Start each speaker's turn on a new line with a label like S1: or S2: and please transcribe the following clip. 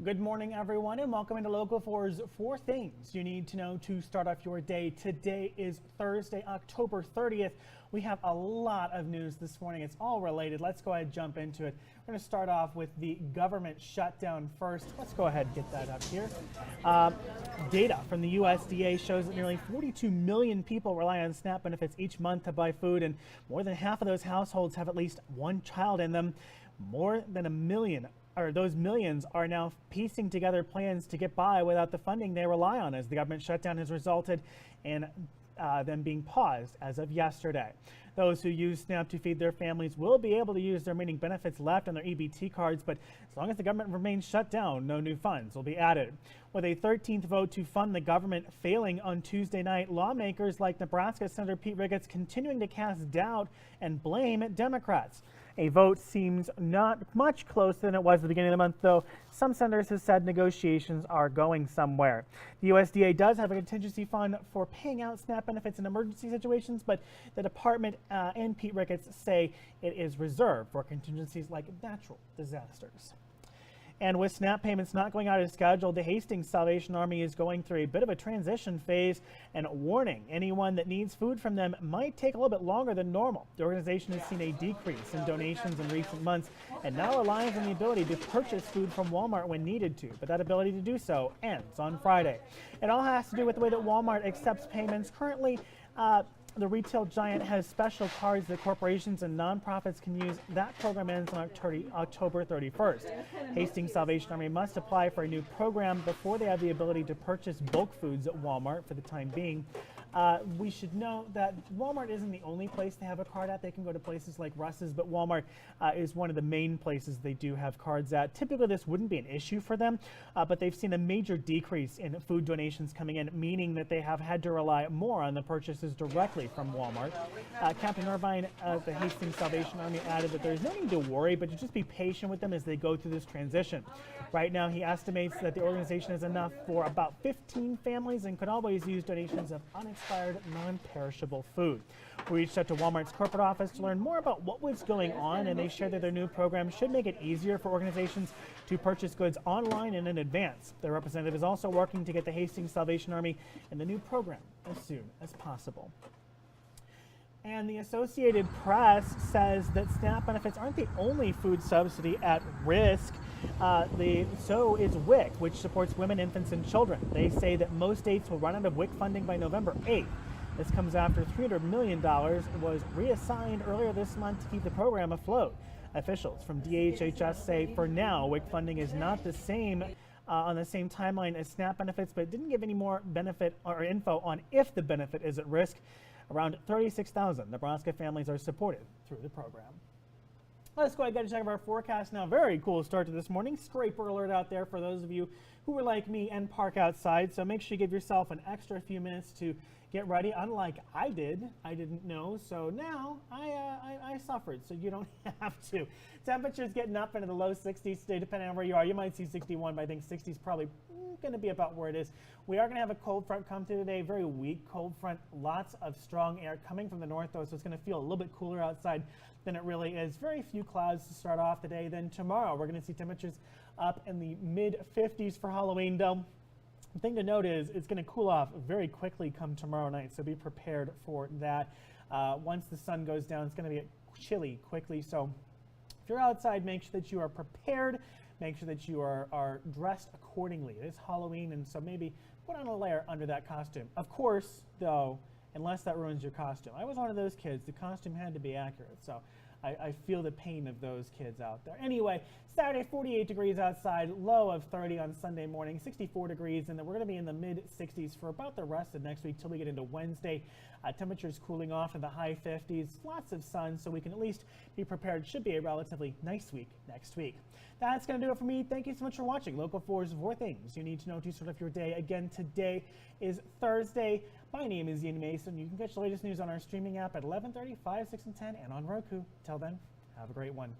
S1: Good morning, everyone, and welcome into Local4's 4 Things You Need to Know to Start Off Your Day. Today is Thursday, October 30th. We have a lot of news this morning. It's all related. Let's go ahead and jump into it. We're going to start off with the government shutdown first. Let's go ahead and get that up here. Data from the USDA shows that nearly 42 million people rely on SNAP benefits each month to buy food, and more than half of those households have at least one child in them. More than those millions are now piecing together plans to get by without the funding they rely on, as the government shutdown has resulted in them being paused as of yesterday. Those who use SNAP to feed their families will be able to use their remaining benefits left on their EBT cards, but as long as the government remains shut down, no new funds will be added. With a 13th vote to fund the government failing on Tuesday night, lawmakers like Nebraska Senator Pete Ricketts continuing to cast doubt and blame Democrats. A vote seems not much closer than it was at the beginning of the month, though some senators have said negotiations are going somewhere. The USDA does have a contingency fund for paying out SNAP benefits in emergency situations, but the department and Pete Ricketts say it is reserved for contingencies like natural disasters. And with SNAP payments not going out as scheduled, the Hastings Salvation Army is going through a bit of a transition phase and warning anyone that needs food from them might take a little bit longer than normal. The organization has seen a decrease in donations in recent months and now relies on the ability to purchase food from Walmart when needed to, but that ability to do so ends on Friday. It all has to do with the way that Walmart accepts payments. Currently, the retail giant has special cards that corporations and nonprofits can use. That program ends on October 31st. Hastings Salvation Army must apply for a new program before they have the ability to purchase bulk foods at Walmart for the time being. We should know that Walmart isn't the only place they have a card at. They can go to places like Russ's, but Walmart is one of the main places they do have cards at. Typically, this wouldn't be an issue for them, but they've seen a major decrease in food donations coming in, meaning that they have had to rely more on the purchases directly from Walmart. Captain Irvine of the Hastings Salvation Army added that there's no need to worry, but to just be patient with them as they go through this transition. Right now, he estimates that the organization is enough for about 15 families and could always use donations of unexpired, non-perishable food. We reached out to Walmart's corporate office to learn more about what was going on, and they shared that their new program should make it easier for organizations to purchase goods online and in advance. Their representative is also working to get the Hastings Salvation Army in the new program as soon as possible. And the Associated Press says that SNAP benefits aren't the only food subsidy at risk. So is WIC, which supports women, infants, and children. They say that most states will run out of WIC funding by November 8th. This comes after $300 million was reassigned earlier this month to keep the program afloat. Officials from DHHS say for now, WIC funding is not the same on the same timeline as SNAP benefits, but didn't give any more benefit or info on if the benefit is at risk. Around 36,000 Nebraska families are supported through the program. Let's go ahead and check our forecast now. Very cool start to this morning. Scraper alert out there for those of you who are like me and park outside. So make sure you give yourself an extra few minutes to get ready. Unlike I didn't know. So now I suffered. So you don't have to. Temperatures getting up into the low 60s today, depending on where you are. You might see 61, but I think 60 is probably going to be about where it is. We are going to have a cold front come through today, very weak cold front, lots of strong air coming from the north though, so it's going to feel a little bit cooler outside than it really is. Very few clouds to start off the day. Then tomorrow we're going to see temperatures up in the mid 50s for Halloween though. The thing to note is it's going to cool off very quickly come tomorrow night, so be prepared for that. Once the sun goes down, it's going to be chilly quickly, so if you're outside, make sure that you are prepared. Make sure that you are dressed accordingly. It is Halloween, and so maybe put on a layer under that costume. Of course, though, unless that ruins your costume. I was one of those kids. The costume had to be accurate, so I feel the pain of those kids out there. Anyway, Saturday, 48 degrees outside, low of 30 on Sunday morning, 64 degrees, and then we're going to be in the mid-60s for about the rest of next week till we get into Wednesday. Temperatures cooling off in the high 50s, lots of sun, so we can at least be prepared. Should be a relatively nice week next week. That's going to do it for me. Thank you so much for watching Local4's 4 Things You Need to Know to Start Off Your Day. Again, today is Thursday. My name is Ian Mason. You can catch the latest news on our streaming app at 11:30, 5, 6, and 10, and on Roku. Till then, have a great one.